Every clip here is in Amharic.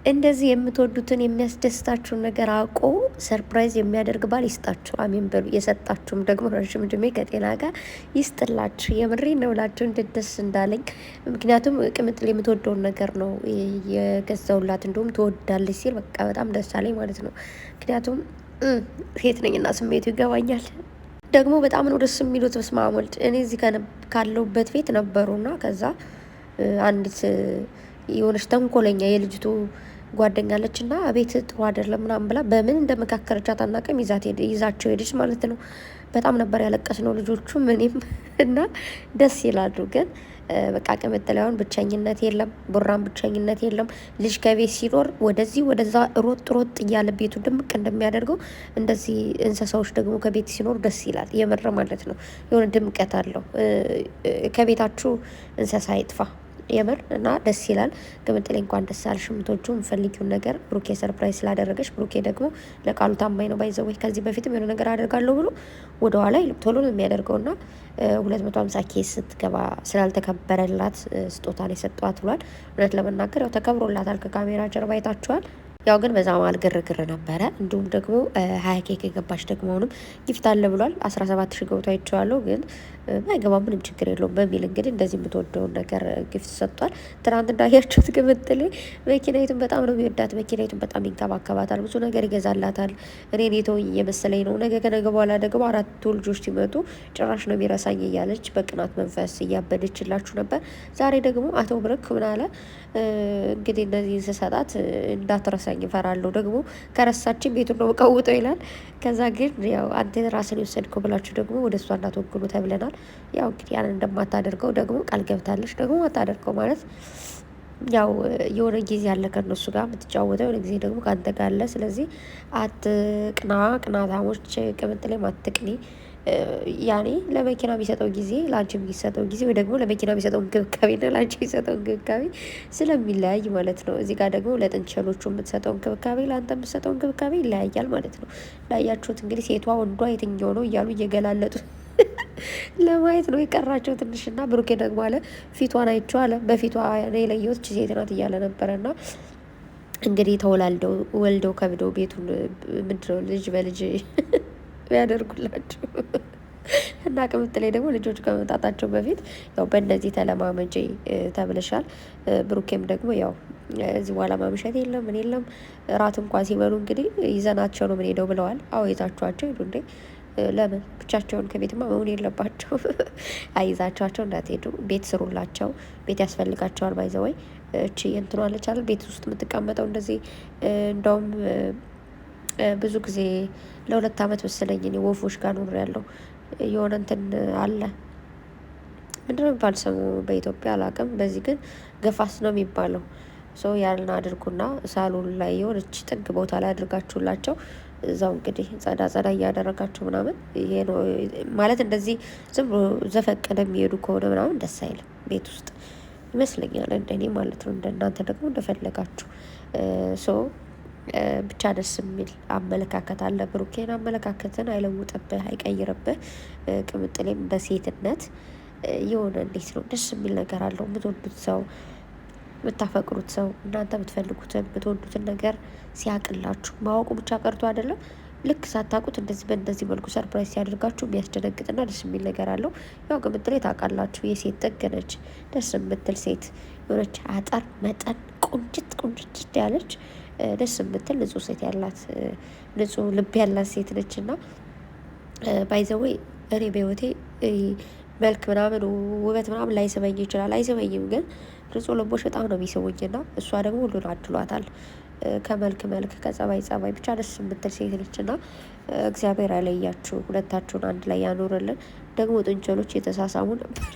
እንደዚህ የምትወዱትን የሚያስደስታችሁን ነገር አውቆ ሰርፕራይዝ የሚያደርግ ባል ይስጣችሁ። አሜን በሉ። የሰጣችሁም ደግሞ ረዥም ዕድሜ ከጤና ጋር ይስጥላችሁ። የምሬ ነው ብላችሁ እንዴት ደስ እንዳለኝ። ምክንያቱም ቅምጥል የምትወደውን ነገር ነው የገዛውላት። እንዲሁም ትወዳለች ሲል በቃ በጣም ደስ አለኝ ማለት ነው። ምክንያቱም ሴት ነኝና ስሜቱ ይገባኛል። ደግሞ በጣም ነው ደስ የሚሉት። በስመ አብ ወልድ። እኔ እዚህ ካለሁበት ቤት ነበሩና ከዛ አንዲት የሆነች ተንኮለኛ የልጅቱ ጓደኛለች እና ቤት ጥሩ አይደለም ምናምን ብላ በምን እንደመካከረቻት አናውቅም፣ ይዛቸው ሄደች ማለት ነው። በጣም ነበር ያለቀስ ነው ልጆቹም እኔም እና ደስ ይላሉ። ግን በቃ ቅምጥላውን ብቸኝነት የለም፣ ቡራን ብቸኝነት የለም። ልጅ ከቤት ሲኖር ወደዚህ ወደዛ ሮጥ ሮጥ እያለ ቤቱ ድምቅ እንደሚያደርገው እንደዚህ እንስሳዎች ደግሞ ከቤት ሲኖር ደስ ይላል። የምር ማለት ነው። የሆነ ድምቀት አለው። ከቤታችሁ እንስሳ ይጥፋ የምር እና ደስ ይላል። ቅምጥሌ እንኳን ደስ አለሽ። የምትወጂው የምትፈልጊውን ነገር ብሩኬ ሰርፕራይዝ ስላደረገች፣ ብሩኬ ደግሞ ለቃሉ ታማኝ ነው። ባይዘወይ ከዚህ በፊትም የሆነ ነገር አደርጋለሁ ብሎ ወደኋላ ቶሎ ነው የሚያደርገው እና 250 ኬስ ስትገባ ስላልተከበረላት ስጦታን የሰጧት ብሏል። እውነት ለመናገር ያው ተከብሮላታል። ከካሜራ ጀርባ አይታችኋል። ያው ግን በዛ መሀል ግርግር ነበረ። እንዲሁም ደግሞ 20 ኬክ የገባች ደግሞ አሁንም ጊፍት አለ ብሏል። 17 ሺህ ገብቶ አይቼዋለሁ። ግን አይገባ ምንም ችግር የለውም በሚል እንግዲህ እንደዚህ የምትወደውን ነገር ጊፍት ሰጥቷል። ትናንት እንዳያችሁት ቅምጥሌ መኪናይቱን በጣም ነው የሚወዳት። መኪናይቱን በጣም ይንከባከባታል፣ ብዙ ነገር ይገዛላታል። እኔን የተወኝ የመሰለኝ ነው። ነገ ከነገ በኋላ ደግሞ 4 ልጆች ሲመጡ ጭራሽ ነው የሚረሳኝ እያለች በቅናት መንፈስ እያበደችላችሁ ነበር። ዛሬ ደግሞ አቶ ብርክ ምን አለ እንግዲህ እነዚህ ስሰጣት እንዳትረሳኝ እፈራለሁ፣ ደግሞ ከረሳችን ቤቱን ነው ቀውጠው ይላል። ከዛ ግን ያው አንተ ራስን የወሰድከው ብላችሁ ደግሞ ወደ እሷ እንዳትወግኑ ተብለናል። ያው እንግዲህ ያንን እንደማታደርገው ደግሞ ቃል ገብታለች። ደግሞ አታደርገው ማለት ያው የሆነ ጊዜ አለ ከነሱ ጋር የምትጫወተው፣ የሆነ ጊዜ ደግሞ ከአንተ ጋር አለ። ስለዚህ አትቅና፣ ቅናታሞች ቅምጥሌም አትቅኒ። ያኔ ለመኪና የሚሰጠው ጊዜ ለአንቺ የሚሰጠው ጊዜ ወይ ደግሞ ለመኪና የሚሰጠው እንክብካቤና ለአንቺ የሚሰጠው እንክብካቤ ስለሚለያይ ማለት ነው። እዚህ ጋር ደግሞ ለጥንቸሎቹ የምትሰጠው እንክብካቤ ለአንተ የምትሰጠው እንክብካቤ ይለያያል ማለት ነው። ላያችሁት እንግዲህ ሴቷ ወንዷ የትኛው ነው እያሉ እየገላለጡ ለማየት ነው የቀራቸው ትንሽና። ብሩኬ ደግሞ አለ ፊቷን አይቼው አለ በፊቷ የለየሁት ሴት ናት እያለ ነበረና እንግዲህ ተወላልደው ወልደው ከብደው ቤቱን ምንድነው ልጅ በልጅ ያደርጉላችሁ እና ቅምጥሌ ደግሞ ልጆች ከመምጣታቸው በፊት ያው በእነዚህ ተለማመጄ ተብለሻል። ብሩኬም ደግሞ ያው እዚህ በኋላ ማምሸት የለም ምን የለም፣ እራት እንኳን ሲበሉ እንግዲህ ይዘናቸው ነው ምን ሄደው ብለዋል። አዎ ይዛችኋቸው ሄዱ እንዴ! ለምን ብቻቸውን ከቤትማ መሆን የለባቸው። አይዛቸዋቸው እንዳትሄዱ፣ ቤት ስሩላቸው። ቤት ያስፈልጋቸዋል። ባይዘወይ እቺ እንትኗ አለቻል ቤት ውስጥ የምትቀመጠው እንደዚህ እንደውም ብዙ ጊዜ ለ2 ዓመት መሰለኝ እኔ ወፎች ጋር ኖር ያለው የሆነ እንትን አለ ምንድነው የሚባል ስሙ በኢትዮጵያ አላውቅም። በዚህ ግን ገፋስ ነው የሚባለው። ሰው ያንን አድርጉና ሳሎን ላይ የሆነች ጥግ ቦታ ላይ አድርጋችሁላቸው እዛው እንግዲህ ጸዳ ጸዳ እያደረጋችሁ ምናምን ይሄ ነው ማለት። እንደዚህ ዝም ብሎ ዘፈቀደ የሚሄዱ ከሆነ ምናምን ደስ አይልም ቤት ውስጥ ይመስለኛል፣ እንደኔ ማለት ነው። እንደናንተ ደግሞ እንደፈለጋችሁ ብቻ ደስ የሚል አመለካከት አለ። ብሩኬን አመለካከትን አይለውጥብህ፣ አይቀይርብህ። ቅምጥሌም በሴትነት የሆነ እንዴት ነው ደስ የሚል ነገር አለው። የምትወዱት ሰው የምታፈቅሩት ሰው እናንተ የምትፈልጉትን የምትወዱትን ነገር ሲያቅላችሁ ማወቁ ብቻ ቀርቶ አይደለም ልክ ሳታውቁት እንደዚህ በእንደዚህ መልኩ ሰርፕራይዝ ሲያደርጋችሁ የሚያስደነግጥና ደስ የሚል ነገር አለው። ያው ቅምጥሌ ታውቃላችሁ የሴት ጥግ ነች። ደስ የምትል ሴት የሆነች አጠር መጠን ቁንጭት ያለች ደስ የምትል ንጹህ ሴት ያላት ንጹህ ልብ ያላት ሴት ነች። እና ባይዘወይ እኔ በህይወቴ መልክ ምናምን ውበት ምናምን ላይስበኝ ይችላል፣ አይስበኝም። ግን ንጹህ ልቦች በጣም ነው የሚስቡኝና እሷ ደግሞ ሁሉን አድሏታል። ከመልክ መልክ ከጸባይ ጸባይ ብቻ ደስ የምትል ሴት ነች። እና እግዚአብሔር ያለያችሁ፣ ሁለታችሁን አንድ ላይ ያኖርልን። ደግሞ ጥንቸሎች እየተሳሳሙ ነበር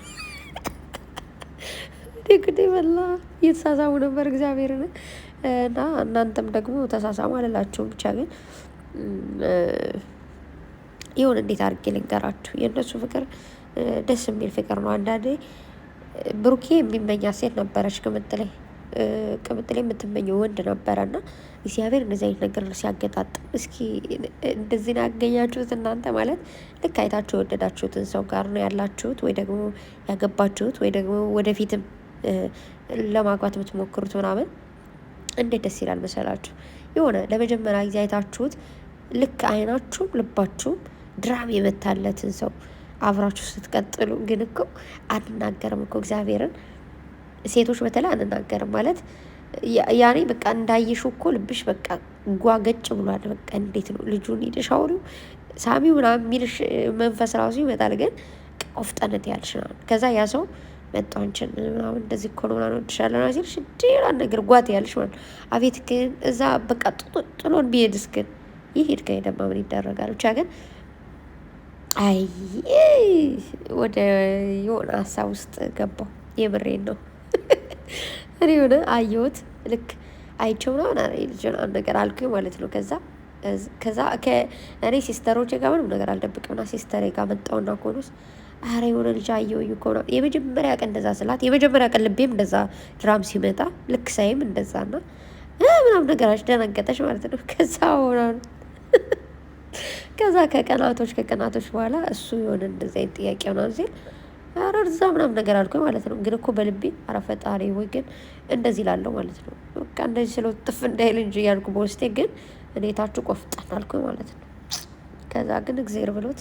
እንግዲህ በላ እየተሳሳሙ ነበር እግዚአብሔርን እና እናንተም ደግሞ ተሳሳሙ አልላችሁም። ብቻ ግን ይሁን እንዴት አድርጌ ልንገራችሁ፣ የእነሱ ፍቅር ደስ የሚል ፍቅር ነው። አንዳንዴ ብሩኬ የሚመኛት ሴት ነበረች ቅምጥሌ የምትመኘው ወንድ ነበረና እግዚአብሔር እንደዚህ አይነት ነገር ሲያገጣጥም እስኪ እንደዚህ ያገኛችሁት እናንተ ማለት ልክ አይታችሁ የወደዳችሁትን ሰው ጋር ነው ያላችሁት፣ ወይ ደግሞ ያገባችሁት፣ ወይ ደግሞ ወደፊትም ለማግባት የምትሞክሩት ምናምን እንዴት ደስ ይላል መሰላችሁ። የሆነ ለመጀመሪያ ጊዜ አይታችሁት ልክ አይናችሁም ልባችሁም ድራም የመታለትን ሰው አብራችሁ ስትቀጥሉ ግን እኮ አንናገርም እኮ እግዚአብሔርን ሴቶች በተለይ አንናገርም ማለት ያኔ በቃ እንዳየሹ እኮ ልብሽ በቃ ጓገጭ ብሏል። በቃ እንዴት ነው ልጁን ሂደሽ አውሪው ሳሚው ምናምን የሚልሽ መንፈስ ራሱ ይመጣል። ግን ቆፍጠነት ያልሽ ነው። ከዛ ያ ሰው መጣ አንቺን ምናምን እንደዚህ እኮ ነው ምናምን ወድሻለሁ ነው ሲልሽ ሌላ ነገር ጓት ያልሽ ማለት አቤት። ግን እዛ በቃ ጥሎን ቢሄድስ ግን ይሄድ ከሄደማ ምን ይደረጋል? ብቻ ግን አይ ወደ የሆነ ሀሳብ ውስጥ ገባው። የምሬን ነው። እኔ ሆነ አየሁት ልክ አይቼው ምናምን ልጅን አንድ ነገር አልኩኝ ማለት ነው። ከዛ እኔ ሲስተሮቼ ጋር ምንም ነገር አልደብቅምና ሲስተሬ ጋር መጣውና ኮኖስ አረ የሆነ ልጅ አየሁኝ እኮ ነው የመጀመሪያ ቀን እንደዛ ስላት የመጀመሪያ ቀን ልቤም እንደዛ ድራም ሲመጣ ልክ ሳይም እንደዛና ምናምን ነገራች ደነገጠች ማለት ነው። ከዛ ከቀናቶች በኋላ እሱ የሆነ እንደዛ አይነት ጥያቄ ምናምን ሲል ኧረ እዛ ምናምን ነገር አልኩኝ ማለት ነው። ግን እኮ በልቤ ኧረ ፈጣሪ ወይ ግን እንደዚህ ላለው ማለት ነው። በቃ እንደዚህ ስለው ጥፍ እንዳይል እንጂ እያልኩ በውስጤ ግን እኔ ታችሁ ቆፍጠን አልኩኝ ማለት ነው። ከዛ ግን እግዚአብሔር ብሎት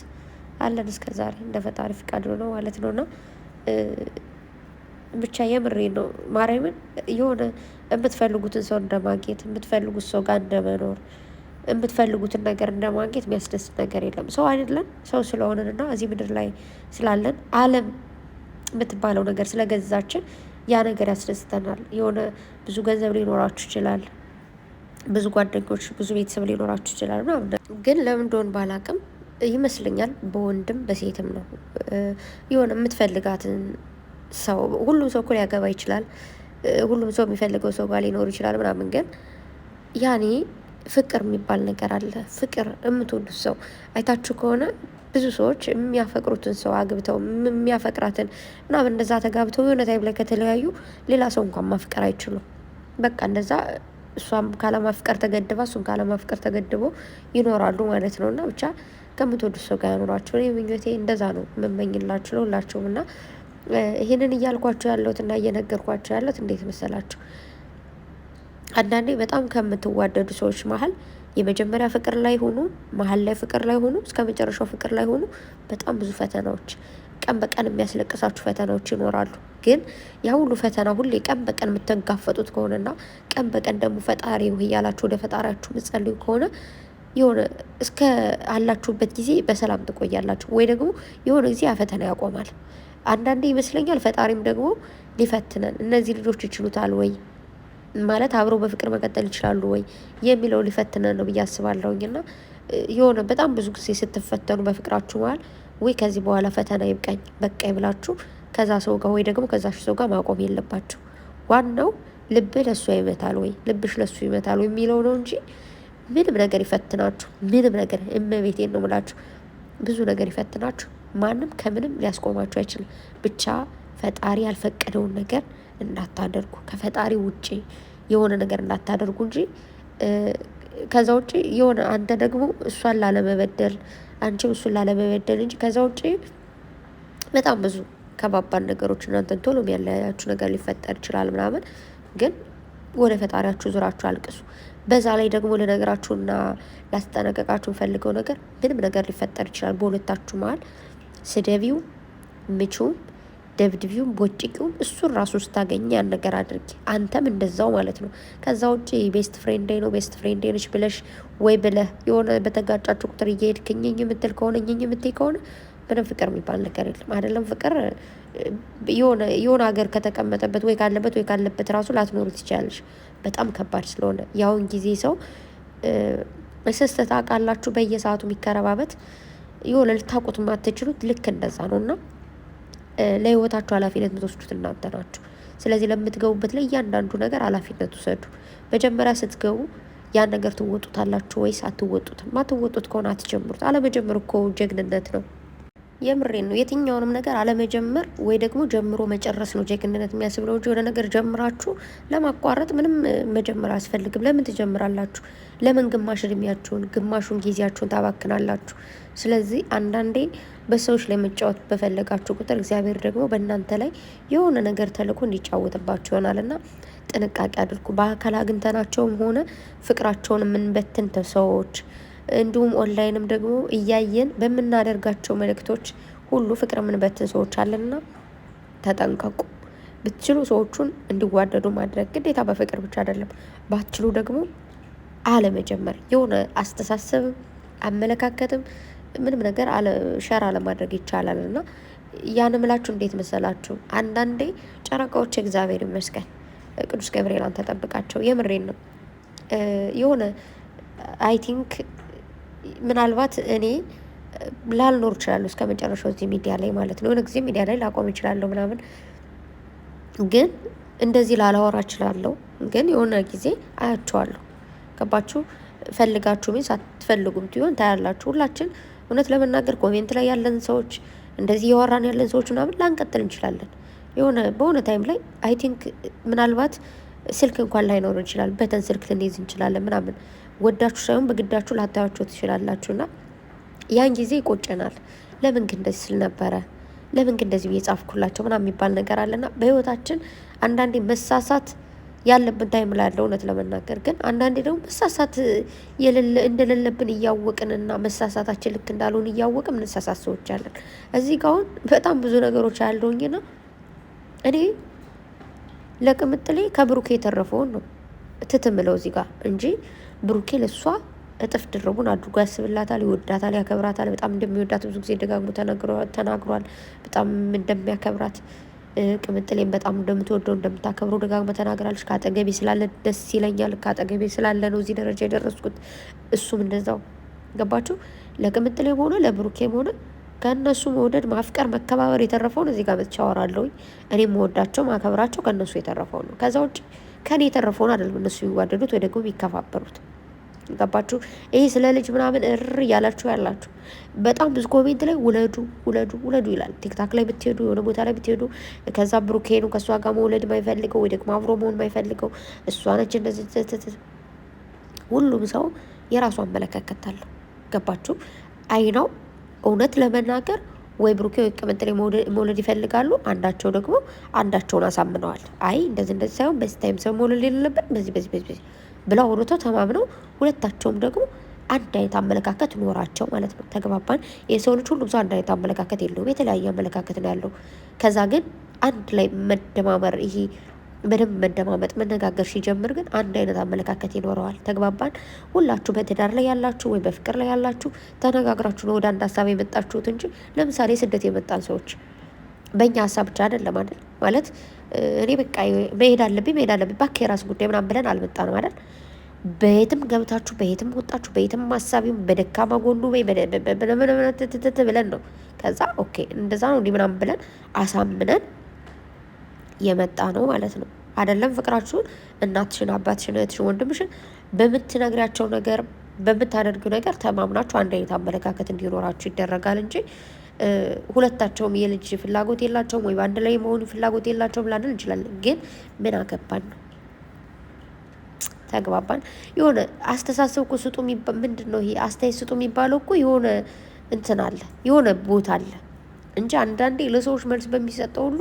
አለን እስከ ዛሬ እንደ ፈጣሪ ፍቃድ ነው ማለት ነውና ብቻ የምሬን ነው። ማርያምን የሆነ የምትፈልጉትን ሰው እንደማግኘት የምትፈልጉት ሰው ጋር እንደመኖር የምትፈልጉትን ነገር እንደማግኘት የሚያስደስት ነገር የለም። ሰው አይደለን ሰው ስለሆነንና እዚህ ምድር ላይ ስላለን ዓለም የምትባለው ነገር ስለገዛችን ያ ነገር ያስደስተናል። የሆነ ብዙ ገንዘብ ሊኖራችሁ ይችላል፣ ብዙ ጓደኞች፣ ብዙ ቤተሰብ ሊኖራችሁ ይችላል ምናምን። ግን ለምን እንደሆነ ባላቅም ይመስለኛል በወንድም በሴትም ነው የሆነ የምትፈልጋትን ሰው ሁሉም ሰው እኮ ሊያገባ ይችላል። ሁሉም ሰው የሚፈልገው ሰው ጋር ሊኖር ይችላል ምናምን። ግን ያኔ ፍቅር የሚባል ነገር አለ። ፍቅር የምትወዱት ሰው አይታችሁ ከሆነ ብዙ ሰዎች የሚያፈቅሩትን ሰው አግብተው የሚያፈቅራትን ምናምን እንደዛ ተጋብተው የሆነ ታይም ላይ ከተለያዩ ሌላ ሰው እንኳን ማፍቀር አይችሉም። በቃ እንደዛ እሷም ካለማፍቀር ተገድባ እሱም ካለማፍቀር ተገድቦ ይኖራሉ ማለት ነው። እና ብቻ ከምትወዱት ሰው ጋር ያኖራቸው እኔ ምኞቴ እንደዛ ነው የምመኝላችሁ ለሁላችሁም። እና ይሄንን እያልኳቸው ያለሁት እና እየነገርኳቸው ያለሁት እንዴት መሰላችሁ? አንዳንዴ በጣም ከምትዋደዱ ሰዎች መሀል የመጀመሪያ ፍቅር ላይ ሆኑ፣ መሀል ላይ ፍቅር ላይ ሆኑ፣ እስከ መጨረሻው ፍቅር ላይ ሆኑ፣ በጣም ብዙ ፈተናዎች ቀን በቀን የሚያስለቅሳችሁ ፈተናዎች ይኖራሉ። ግን ያ ሁሉ ፈተና ሁሌ ቀን በቀን የምትጋፈጡት ከሆነና ቀን በቀን ደግሞ ፈጣሪ እያላችሁ ወደ ፈጣሪያችሁ የምትጸልዩ ከሆነ የሆነ እስከ አላችሁበት ጊዜ በሰላም ትቆያላችሁ። ወይ ደግሞ የሆነ ጊዜ ያ ፈተና ያቆማል። አንዳንዴ ይመስለኛል ፈጣሪም ደግሞ ሊፈትነን እነዚህ ልጆች ይችሉታል ወይ ማለት አብረው በፍቅር መቀጠል ይችላሉ ወይ የሚለው ሊፈትነን ነው ብዬ አስባለሁኝ። እና የሆነ በጣም ብዙ ጊዜ ስትፈተኑ በፍቅራችሁ መሀል ወይ ከዚህ በኋላ ፈተና ይብቃኝ በቃኝ ብላችሁ ከዛ ሰው ጋር ወይ ደግሞ ከዛ ሰው ጋር ማቆም የለባችሁ። ዋናው ልብህ ለእሱ ይመታል ወይ ልብሽ ለእሱ ይመታል ወይ የሚለው ነው እንጂ ምንም ነገር ይፈትናችሁ፣ ምንም ነገር እመቤቴን ነው የምላችሁ፣ ብዙ ነገር ይፈትናችሁ። ማንም ከምንም ሊያስቆማችሁ አይችልም። ብቻ ፈጣሪ ያልፈቀደውን ነገር እንዳታደርጉ፣ ከፈጣሪ ውጪ የሆነ ነገር እንዳታደርጉ እንጂ ከዛ ውጪ የሆነ አንተ ደግሞ እሷን ላለመበደል አንቺም እሱን ላለመበደል እንጂ ከዛ ውጪ በጣም ብዙ ከባባድ ነገሮች እናንተን ቶሎ የሚያለያያችሁ ነገር ሊፈጠር ይችላል ምናምን። ግን ወደ ፈጣሪያችሁ ዙራችሁ አልቅሱ። በዛ ላይ ደግሞ ልነግራችሁና ላስጠነቀቃችሁ ፈልገው ነገር ምንም ነገር ሊፈጠር ይችላል በሁለታችሁ መሀል። ስደቢው፣ ምቹም፣ ደብድቢውም፣ ቦጭቂውም እሱን ራሱ ስታገኝ ያን ነገር አድርጊ። አንተም እንደዛው ማለት ነው። ከዛ ውጭ ቤስት ፍሬንድ ነው ቤስት ፍሬንድ ነች ብለሽ ወይ ብለህ የሆነ በተጋጫችሁ ቁጥር እየሄድክ እኝኝ የምትል ከሆነ እኝኝ የምትይ ከሆነ ምንም ፍቅር የሚባል ነገር የለም። አይደለም ፍቅር የሆነ ሀገር ከተቀመጠበት ወይ ካለበት ራሱ ላትኖሩ ትችላለች። በጣም ከባድ ስለሆነ ያውን ጊዜ ሰው እስስት ታውቃላችሁ፣ በየሰዓቱ የሚከረባበት የሆነ ልታውቁት የማትችሉት ልክ እንደዛ ነው። እና ለህይወታችሁ ኃላፊነት የምትወስዱት እናንተ ናችሁ። ስለዚህ ለምትገቡበት ላይ እያንዳንዱ ነገር ኃላፊነት ውሰዱ። መጀመሪያ ስትገቡ ያን ነገር ትወጡታላችሁ ወይስ አትወጡትም? ማትወጡት ከሆነ አትጀምሩት። አለመጀመር እኮ ጀግንነት ነው። የምሬን ነው። የትኛውንም ነገር አለመጀመር ወይ ደግሞ ጀምሮ መጨረስ ነው ጀግንነት የሚያስብለው እንጂ የሆነ ነገር ጀምራችሁ ለማቋረጥ ምንም መጀመር አያስፈልግም። ለምን ትጀምራላችሁ? ለምን ግማሽ እድሜያችሁን ግማሹን ጊዜያችሁን ታባክናላችሁ? ስለዚህ አንዳንዴ በሰዎች ላይ መጫወት በፈለጋችሁ ቁጥር እግዚአብሔር ደግሞ በእናንተ ላይ የሆነ ነገር ተልኮ እንዲጫወትባችሁ ይሆናል። እና ጥንቃቄ አድርጉ። በአካል አግኝተናቸውም ሆነ ፍቅራቸውን የምንበትን ሰዎች እንዲሁም ኦንላይንም ደግሞ እያየን በምናደርጋቸው መልእክቶች ሁሉ ፍቅር የምንበትን ሰዎች አለንና ተጠንቀቁ። ብትችሉ ሰዎቹን እንዲዋደዱ ማድረግ ግዴታ በፍቅር ብቻ አይደለም። ባትችሉ ደግሞ አለመጀመር የሆነ አስተሳሰብም አመለካከትም ምንም ነገር ሸር አለማድረግ ይቻላል። እና ያን ምላችሁ እንዴት መሰላችሁ? አንዳንዴ ጨረቃዎች እግዚአብሔር ይመስገን ቅዱስ ገብርኤል አንተ ጠብቃቸው። የምሬን ነው። የሆነ አይ ቲንክ ምናልባት እኔ ላልኖር እችላለሁ እስከ መጨረሻው እዚህ ሚዲያ ላይ ማለት ነው። የሆነ ጊዜ ሚዲያ ላይ ላቆም እችላለሁ ምናምን፣ ግን እንደዚህ ላላወራ እችላለሁ። ግን የሆነ ጊዜ አያቸዋለሁ። ገባችሁ? ፈልጋችሁ ምን ሳትፈልጉም ትሆን ታያላችሁ። ሁላችን እውነት ለመናገር ኮሜንት ላይ ያለን ሰዎች እንደዚህ እያወራን ያለን ሰዎች ምናምን ላንቀጥል እንችላለን። በሆነ ታይም ላይ አይ ቲንክ ምናልባት ስልክ እንኳን ላይኖር ይችላል። በተን ስልክ ልንይዝ እንችላለን ምናምን። ወዳችሁ ሳይሆን በግዳችሁ ላታያችሁ ትችላላችሁና ያን ጊዜ ይቆጨናል። ለምን ግን እንደዚህ ስል ነበረ፣ ለምን ግን እንደዚህ እየጻፍኩላቸው ምናምን የሚባል ነገር አለና በህይወታችን አንዳንዴ መሳሳት ያለብን ታይም ላይ ያለው እውነት ለመናገር ግን አንዳንዴ ደግሞ መሳሳት እንደሌለብን እያወቅንና መሳሳታችን ልክ እንዳልሆን እያወቅን እንሳሳት ሰዎች አለን። እዚህ ጋር አሁን በጣም ብዙ ነገሮች ያለውኝና እኔ ለቅምጥሌ ከብሩኬ የተረፈውን ነው ትትምለው እዚህ ጋር እንጂ ብሩኬ ለሷ እጥፍ ድርቡን አድርጎ ያስብላታል፣ ይወዳታል፣ ያከብራታል። በጣም እንደሚወዳት ብዙ ጊዜ ደጋግሞ ተናግሯል። በጣም እንደሚያከብራት ቅምጥሌም በጣም እንደምትወደው እንደምታከብረው ደጋግሞ ተናግራለች። ከአጠገቤ ስላለ ደስ ይለኛል፣ ከአጠገቤ ስላለ ነው እዚህ ደረጃ የደረስኩት። እሱም እንደዛው ገባችሁ። ለቅምጥሌም ሆነ ለብሩኬም ሆነ ከእነሱ መውደድ፣ ማፍቀር፣ መከባበር የተረፈውን እዚህ ጋር መጥቻ አወራለሁኝ። እኔም መወዳቸው ማከብራቸው ከእነሱ የተረፈው ነው። ከዛ ውጭ ከኔ የተረፈውን አይደለም እነሱ የሚዋደዱት ወይ ደግሞ የሚከፋበሩት። ገባችሁ? ይሄ ስለ ልጅ ምናምን እያላችሁ ያላችሁ በጣም ብዙ ኮሜንት ላይ ውለዱ ውለዱ ውለዱ ይላል። ቲክታክ ላይ ብትሄዱ የሆነ ቦታ ላይ ብትሄዱ ከዛ ብሩኬ ነው ከእሷ ጋር መውለድ ማይፈልገው ወይ ደግሞ አብሮ መሆን ማይፈልገው እሷ ነች እንደዚህ። ሁሉም ሰው የራሱ አመለካከት አለው። ገባችሁ? አይ ነው እውነት ለመናገር ወይ ብሩኬ ወይ ቅምጥሌ መውለድ ይፈልጋሉ። አንዳቸው ደግሞ አንዳቸውን አሳምነዋል። አይ እንደዚህ ሳይሆን በዚህ ታይም ሰው መውለድ የሌለብን በዚህ ብለው አውርተው ተማምነው ሁለታቸውም ደግሞ አንድ አይነት አመለካከት ኖራቸው ማለት ነው። ተግባባን? የሰው ልጅ ሁሉም ሰው አንድ አይነት አመለካከት የለውም፣ የተለያየ አመለካከት ነው ያለው። ከዛ ግን አንድ ላይ መደማመር፣ ይሄ በደንብ መደማመጥ መነጋገር ሲጀምር ግን አንድ አይነት አመለካከት ይኖረዋል። ተግባባን? ሁላችሁ በትዳር ላይ ያላችሁ ወይ በፍቅር ላይ ያላችሁ ተነጋግራችሁ ነው ወደ አንድ ሀሳብ የመጣችሁት እንጂ ለምሳሌ ስደት የመጣን ሰዎች በእኛ ሀሳብ ብቻ አይደለም አይደል? ማለት እኔ በቃ መሄድ አለብኝ እባክህ የራስ ጉዳይ ምናምን ብለን አልመጣንም አይደል? በየትም ገብታችሁ በየትም ወጣችሁ በየትም ሀሳቢም በደካማ ጎኑ ወይ ብለን ነው። ከዛ ኦኬ እንደዛ ነው እንዲህ ምናምን ብለን አሳምነን የመጣ ነው ማለት ነው። አይደለም ፍቅራችሁን እናትሽን፣ አባትሽን፣ እህትሽን፣ ወንድምሽን በምትነግሪያቸው ነገር በምታደርጊው ነገር ተማምናችሁ አንድ አይነት አመለካከት እንዲኖራችሁ ይደረጋል እንጂ ሁለታቸውም የልጅ ፍላጎት የላቸውም ወይ በአንድ ላይ መሆኑ ፍላጎት የላቸውም ላንል እንችላለን። ግን ምን አገባን ነው። ተግባባን? የሆነ አስተሳሰብ እኮ ስጡ ምንድን ነው ይሄ አስተያየት ስጡ የሚባለው እኮ የሆነ እንትን አለ፣ የሆነ ቦታ አለ እንጂ አንዳንዴ ለሰዎች መልስ በሚሰጠው ሁሉ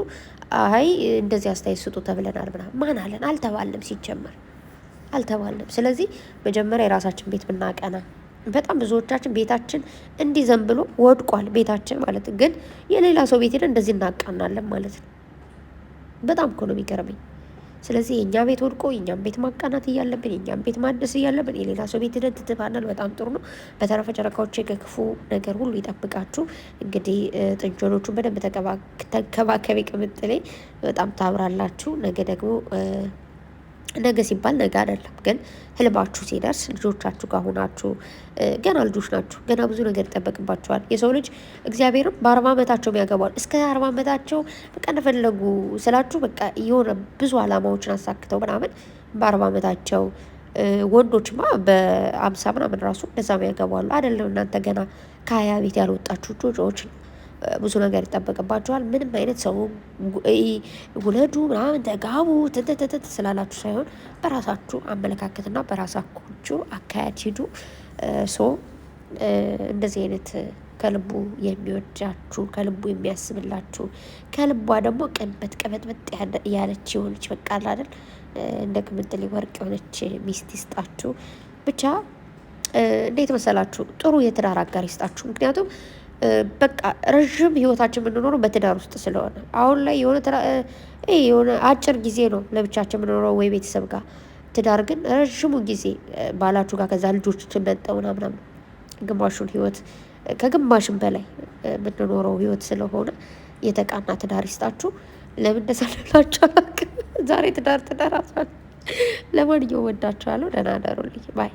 አይ እንደዚህ አስተያየት ስጡ ተብለናል ምናምን ማን አለን? አልተባለም፣ ሲጀመር አልተባለም። ስለዚህ መጀመሪያ የራሳችን ቤት ብናቀና። በጣም ብዙዎቻችን ቤታችን እንዲህ ዘንብሎ ወድቋል ቤታችን ማለት ግን የሌላ ሰው ቤት ሄደን እንደዚህ እናቃናለን ማለት ነው። በጣም እኮ ነው የሚገርመኝ። ስለዚህ የእኛ ቤት ወድቆ የእኛም ቤት ማቃናት እያለብን የእኛም ቤት ማደስ እያለብን የሌላ ሰው ቤት ሄደን ትትባናል። በጣም ጥሩ ነው። በተረፈ ጨረቃዎች ከክፉ ነገር ሁሉ ይጠብቃችሁ። እንግዲህ ጥንቸሎቹን በደንብ ተንከባከቢ ቅምጥሌ፣ በጣም ታብራላችሁ። ነገ ደግሞ ነገ ሲባል ነገ አይደለም ግን ህልማችሁ ሲደርስ ልጆቻችሁ ጋር ሆናችሁ ገና ልጆች ናችሁ፣ ገና ብዙ ነገር ይጠበቅባችኋል። የሰው ልጅ እግዚአብሔርም በ40 ዓመታቸው ያገባል። እስከ 40 ዓመታቸው በቃ እንደፈለጉ ስላችሁ በቃ የሆነ ብዙ አላማዎችን አሳክተው ምናምን በ40 ዓመታቸው ወንዶችማ በ50 ምናምን ራሱ እንደዛም ያገባሉ። አይደለም እናንተ ገና ከ20 ቤት ያልወጣችሁ ጆጆዎች ብዙ ነገር ይጠበቅባችኋል። ምንም አይነት ሰው ውለዱ ምናምን ተጋቡ ትትትት ስላላችሁ ሳይሆን በራሳችሁ አመለካከትና በራሳችሁ አካሄድ ሂዱ። እንደዚህ አይነት ከልቡ የሚወዳችሁ ከልቡ የሚያስብላችሁ ከልቧ ደግሞ ቀበጥ ያለች የሆነች በቃ አይደል እንደ ቅምጥሌ ወርቅ የሆነች ሚስት ይስጣችሁ። ብቻ እንዴት መሰላችሁ ጥሩ የትዳር አጋር ይስጣችሁ። ምክንያቱም በቃ ረዥም ህይወታችን የምንኖረው በትዳር ውስጥ ስለሆነ አሁን ላይ የሆነ አጭር ጊዜ ነው ለብቻችን የምንኖረው ወይ ቤተሰብ ጋር። ትዳር ግን ረዥሙ ጊዜ ባላችሁ ጋር ከዛ ልጆችን መጠውና ምናምን ግማሹን ህይወት ከግማሽም በላይ የምንኖረው ህይወት ስለሆነ የተቃና ትዳር ይስጣችሁ። ለምን እንደሰለላችሁ አላውቅም። ዛሬ ትዳር አሳል። ለማንኛውም ወዳችኋለሁ። ደህና እደሩልኝ ባይ